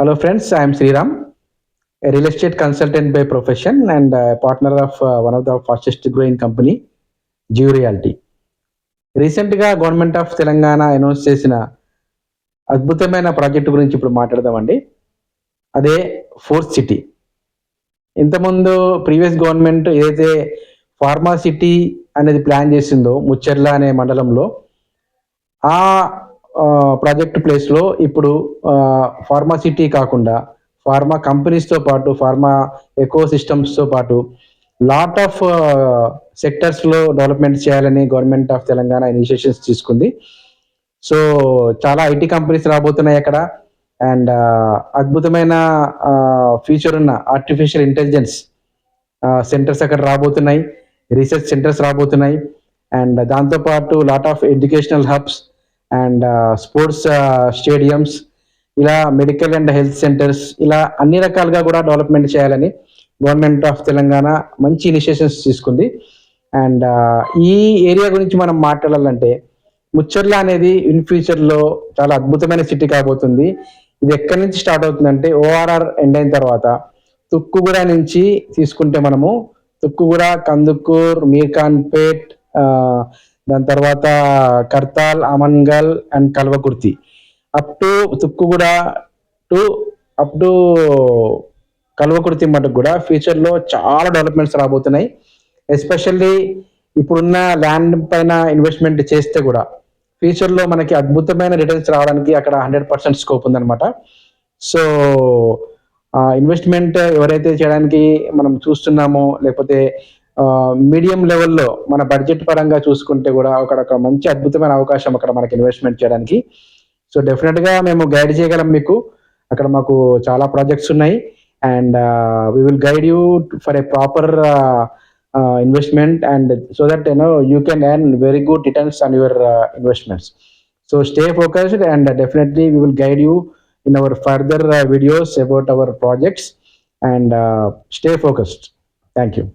Hello friends, I am Sriram, a real estate consultant by profession and a partner of one of the fastest growing company, Geo Realty. రీసెంట్గా government of Telangana announce చేసిన అద్భుతమైన project గురించి ఇప్పుడు మాట్లాడదామండి. అదే fourth city. ఇంతకుముందు previous government ఏదైతే pharma city అనేది ప్లాన్ చేసిందో ముచ్చెర్ల అనే మండలంలో, ఆ ప్రాజెక్ట్ ప్లేస్లో ఇప్పుడు ఫార్మా సిటీ కాకుండా ఫార్మా కంపెనీస్తో పాటు ఫార్మా ఎకో సిస్టమ్స్తో పాటు లాట్ ఆఫ్ సెక్టర్స్లో డెవలప్మెంట్ చేయాలని గవర్నమెంట్ ఆఫ్ తెలంగాణ ఇనిషియేషన్స్ తీసుకుంది. సో చాలా ఐటీ కంపెనీస్ రాబోతున్నాయి అక్కడ. అండ్ అద్భుతమైన ఫ్యూచర్ ఉన్న ఆర్టిఫిషియల్ ఇంటెలిజెన్స్ సెంటర్స్ అక్కడ రాబోతున్నాయి, రీసెర్చ్ సెంటర్స్ రాబోతున్నాయి. అండ్ దాంతోపాటు lot of educational hubs and sports stadiums, ఇలా మెడికల్ అండ్ హెల్త్ సెంటర్స్, ఇలా అన్ని రకాలుగా కూడా డెవలప్మెంట్ చేయాలని గవర్నమెంట్ ఆఫ్ తెలంగాణ మంచి ఇనిషియేషన్స్ తీసుకుంది. అండ్ ఈ ఏరియా గురించి మనం మాట్లాడాలంటే ముచ్చర్ల అనేది ఇన్ ఫ్యూచర్లో చాలా అద్భుతమైన సిటీ కాబోతుంది. ఇది ఎక్కడి నుంచి స్టార్ట్ అవుతుందంటే ఓఆర్ఆర్ ఎండ్ అయిన తర్వాత తుక్కుగూడ నుంచి తీసుకుంటే మనము తుక్కుగూడ, కందుకూర్, మీర్ఖాన్పేట్, దాని తర్వాత Kadthal, Amangal and Kalwakurthy up to Tukkuguda to up to Kalwakurthy మటుకు కూడా ఫ్యూచర్లో చాలా డెవలప్మెంట్స్ రాబోతున్నాయి. ఎస్పెషల్లీ ఇప్పుడున్న ల్యాండ్ పైన ఇన్వెస్ట్మెంట్ చేస్తే కూడా ఫ్యూచర్లో మనకి అద్భుతమైన రిటర్న్స్ రావడానికి అక్కడ 100% స్కోప్ ఉందన్నమాట. సో ఇన్వెస్ట్మెంట్ ఎవరైతే చేయడానికి మనం చూస్తున్నామో, లేకపోతే మీడియం లెవెల్లో మన బడ్జెట్ పరంగా చూసుకుంటే కూడా అక్కడ మంచి అద్భుతమైన అవకాశం అక్కడ మనకి ఇన్వెస్ట్మెంట్ చేయడానికి. సో డెఫినెట్గా మేము గైడ్ చేయగలం మీకు. అక్కడ మాకు చాలా ప్రాజెక్ట్స్ ఉన్నాయి and we will guide you for a proper investment and so that you can earn very good returns on your investments. So stay focused and definitely we will guide you in our further videos about our projects and stay focused. Thank you.